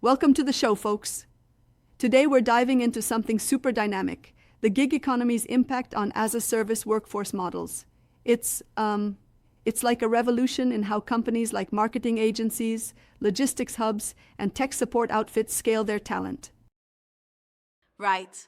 Welcome to the show, folks. Today we're diving into something super dynamic, the gig economy's impact on as-a-service workforce models. It's like a revolution in how companies like marketing agencies, logistics hubs, and tech support outfits scale their talent. Right.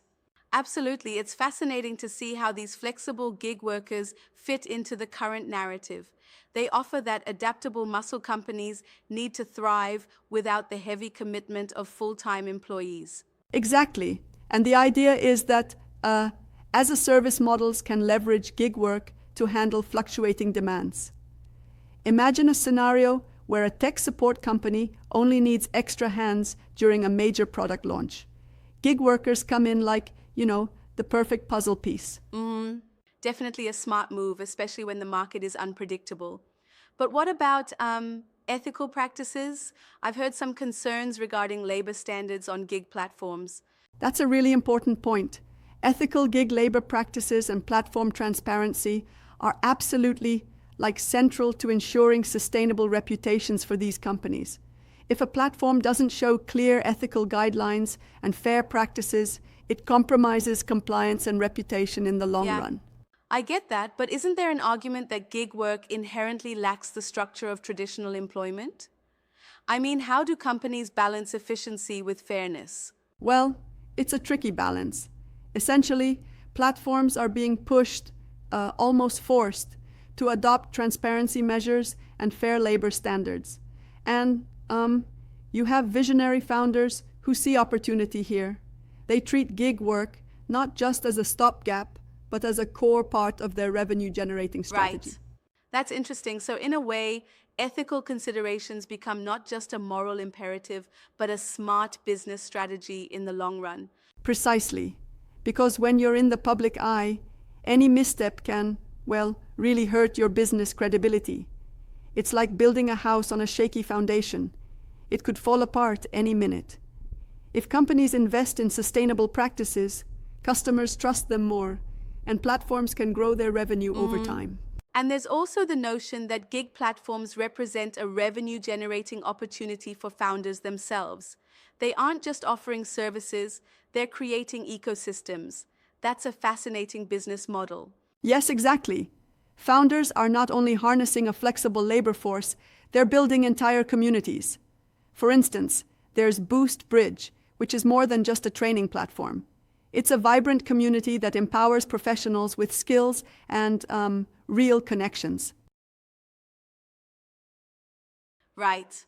Absolutely. It's fascinating to see how these flexible gig workers fit into the current narrative. They offer that adaptable muscle companies need to thrive without the heavy commitment of full-time employees. Exactly. And the idea is that as-a-service models can leverage gig work to handle fluctuating demands. Imagine a scenario where a tech support company only needs extra hands during a major product launch. Gig workers come in like, the perfect puzzle piece. Definitely a smart move, especially when the market is unpredictable. But what about ethical practices? I've heard some concerns regarding labor standards on gig platforms. That's a really important point. Ethical gig labor practices and platform transparency are absolutely central to ensuring sustainable reputations for these companies. If a platform doesn't show clear ethical guidelines and fair practices, it compromises compliance and reputation in the long run. I get that, but isn't there an argument that gig work inherently lacks the structure of traditional employment? I mean, how do companies balance efficiency with fairness? Well, it's a tricky balance. Essentially, platforms are being pushed, almost forced, to adopt transparency measures and fair labor standards. And you have visionary founders who see opportunity here. They treat gig work not just as a stopgap, but as a core part of their revenue-generating strategy. Right. That's interesting. So in a way, ethical considerations become not just a moral imperative, but a smart business strategy in the long run. Precisely. Because when you're in the public eye, any misstep can, really hurt your business credibility. It's like building a house on a shaky foundation. It could fall apart any minute. If companies invest in sustainable practices, customers trust them more, and platforms can grow their revenue over time. And there's also the notion that gig platforms represent a revenue-generating opportunity for founders themselves. They aren't just offering services, they're creating ecosystems. That's a fascinating business model. Yes, exactly. Founders are not only harnessing a flexible labor force, they're building entire communities. For instance, there's Boost Bridge, which is more than just a training platform. It's a vibrant community that empowers professionals with skills and real connections. Right.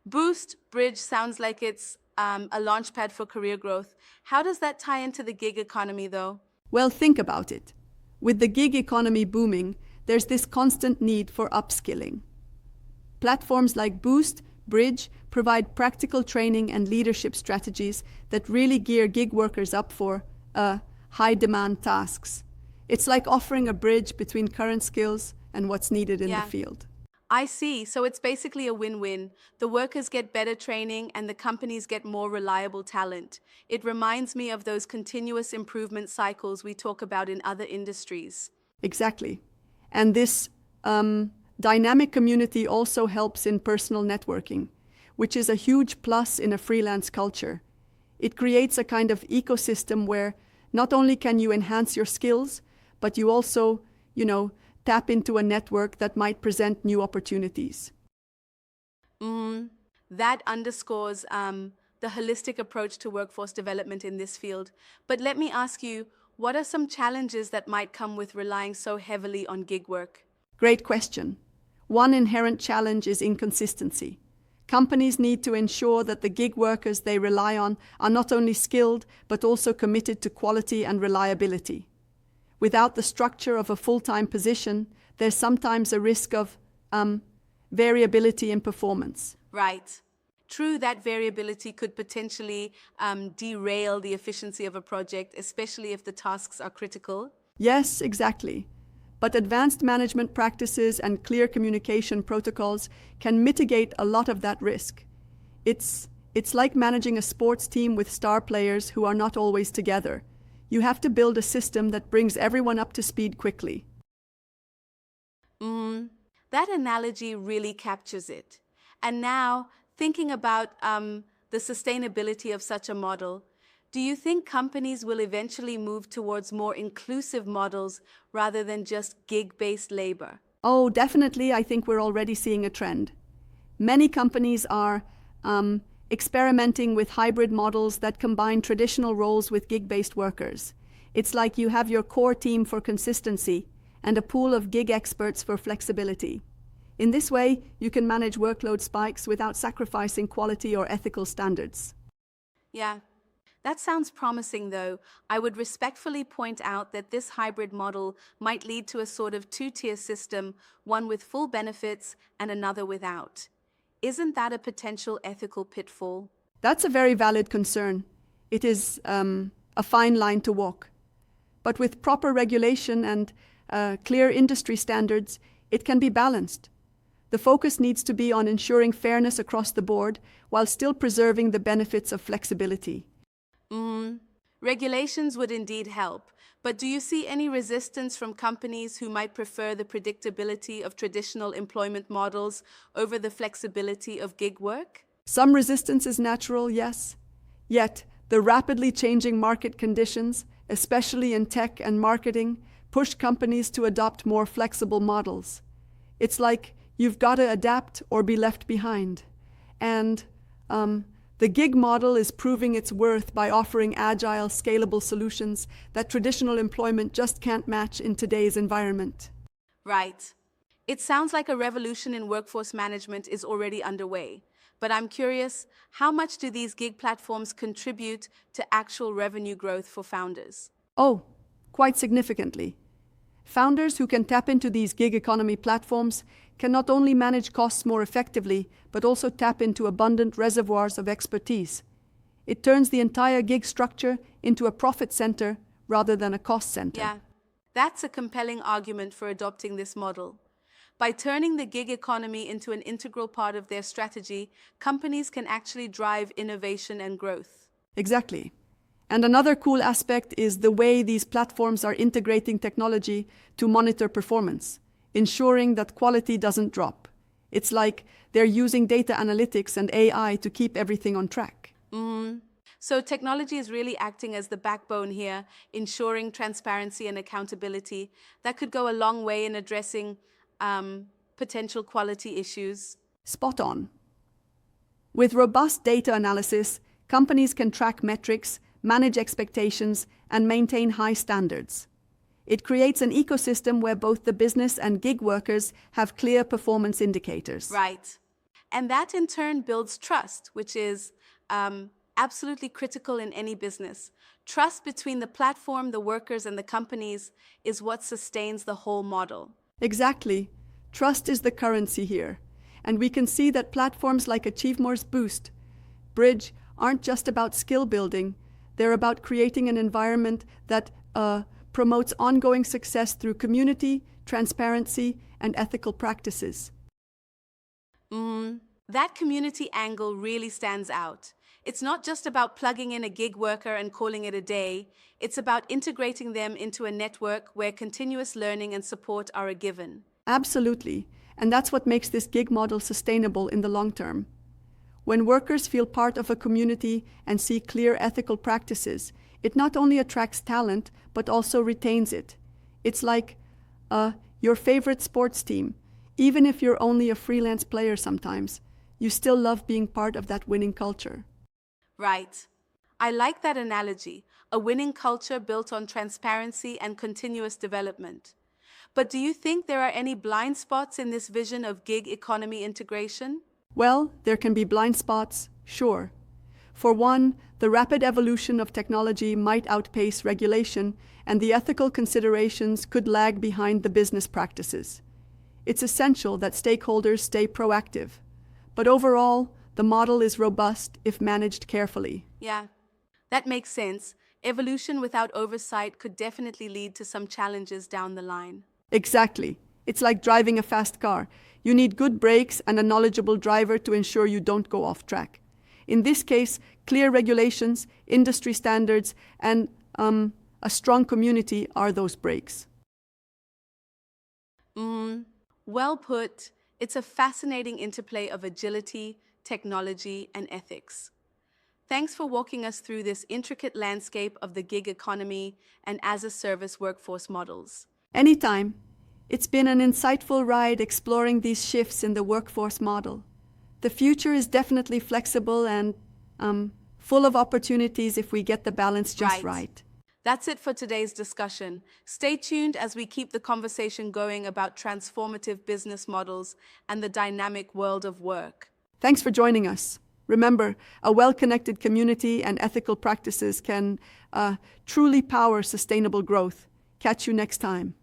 Boost Bridge sounds like it's a launchpad for career growth. How does that tie into the gig economy, though? Well, think about it. With the gig economy booming, there's this constant need for upskilling. Platforms like Boost, Bridge provide practical training and leadership strategies that really gear gig workers up for high-demand tasks. It's like offering a bridge between current skills and what's needed in the field. I see. So it's basically a win-win. The workers get better training and the companies get more reliable talent. It reminds me of those continuous improvement cycles we talk about in other industries. Exactly. And this dynamic community also helps in personal networking, which is a huge plus in a freelance culture. It creates a kind of ecosystem where not only can you enhance your skills, but you also, tap into a network that might present new opportunities. That underscores the holistic approach to workforce development in this field. But let me ask you, what are some challenges that might come with relying so heavily on gig work? Great question. One inherent challenge is inconsistency. Companies need to ensure that the gig workers they rely on are not only skilled, but also committed to quality and reliability. Without the structure of a full-time position, there's sometimes a risk of variability in performance. Right. True, that variability could potentially derail the efficiency of a project, especially if the tasks are critical. Yes, exactly. But advanced management practices and clear communication protocols can mitigate a lot of that risk. It's like managing a sports team with star players who are not always together. You have to build a system that brings everyone up to speed quickly. That analogy really captures it. And now, thinking about the sustainability of such a model. Do you think companies will eventually move towards more inclusive models rather than just gig-based labor? Oh, definitely. I think we're already seeing a trend. Many companies are experimenting with hybrid models that combine traditional roles with gig-based workers. It's like you have your core team for consistency and a pool of gig experts for flexibility. In this way, you can manage workload spikes without sacrificing quality or ethical standards. Yeah, that sounds promising, though. I would respectfully point out that this hybrid model might lead to a sort of two-tier system, one with full benefits and another without. Isn't that a potential ethical pitfall? That's a very valid concern. It is a fine line to walk. But with proper regulation and clear industry standards, it can be balanced. The focus needs to be on ensuring fairness across the board while still preserving the benefits of flexibility. Regulations would indeed help, but do you see any resistance from companies who might prefer the predictability of traditional employment models over the flexibility of gig work? Some resistance is natural, yes. Yet, the rapidly changing market conditions, especially in tech and marketing, push companies to adopt more flexible models. It's like you've got to adapt or be left behind. And the gig model is proving its worth by offering agile, scalable solutions that traditional employment just can't match in today's environment. Right. It sounds like a revolution in workforce management is already underway. But I'm curious, how much do these gig platforms contribute to actual revenue growth for founders? Oh, quite significantly. Founders who can tap into these gig economy platforms can not only manage costs more effectively, but also tap into abundant reservoirs of expertise. It turns the entire gig structure into a profit center rather than a cost center. Yeah, that's a compelling argument for adopting this model. By turning the gig economy into an integral part of their strategy, companies can actually drive innovation and growth. Exactly. And another cool aspect is the way these platforms are integrating technology to monitor performance, ensuring that quality doesn't drop. It's like they're using data analytics and AI to keep everything on track. So technology is really acting as the backbone here, ensuring transparency and accountability. That could go a long way in addressing potential quality issues. Spot on. With robust data analysis, companies can track metrics, manage expectations, and maintain high standards. It creates an ecosystem where both the business and gig workers have clear performance indicators. Right. And that in turn builds trust, which is absolutely critical in any business. Trust between the platform, the workers, and the companies is what sustains the whole model. Exactly. Trust is the currency here. And we can see that platforms like Achievemore's Boost, Bridge, aren't just about skill building. They're about creating an environment that promotes ongoing success through community, transparency, and ethical practices. That community angle really stands out. It's not just about plugging in a gig worker and calling it a day. It's about integrating them into a network where continuous learning and support are a given. Absolutely. And that's what makes this gig model sustainable in the long term. When workers feel part of a community and see clear ethical practices, it not only attracts talent, but also retains it. It's like your favorite sports team. Even if you're only a freelance player sometimes, you still love being part of that winning culture. Right. I like that analogy, a winning culture built on transparency and continuous development. But do you think there are any blind spots in this vision of gig economy integration? Well, there can be blind spots, sure. For one, the rapid evolution of technology might outpace regulation, and the ethical considerations could lag behind the business practices. It's essential that stakeholders stay proactive. But overall, the model is robust if managed carefully. Yeah, that makes sense. Evolution without oversight could definitely lead to some challenges down the line. Exactly. It's like driving a fast car. You need good brakes and a knowledgeable driver to ensure you don't go off track. In this case, clear regulations, industry standards, and a strong community are those brakes. Well put. It's a fascinating interplay of agility, technology, and ethics. Thanks for walking us through this intricate landscape of the gig economy and as-a-service workforce models. Anytime. It's been an insightful ride exploring these shifts in the workforce model. The future is definitely flexible and full of opportunities if we get the balance just right. That's it for today's discussion. Stay tuned as we keep the conversation going about transformative business models and the dynamic world of work. Thanks for joining us. Remember, a well-connected community and ethical practices can truly power sustainable growth. Catch you next time.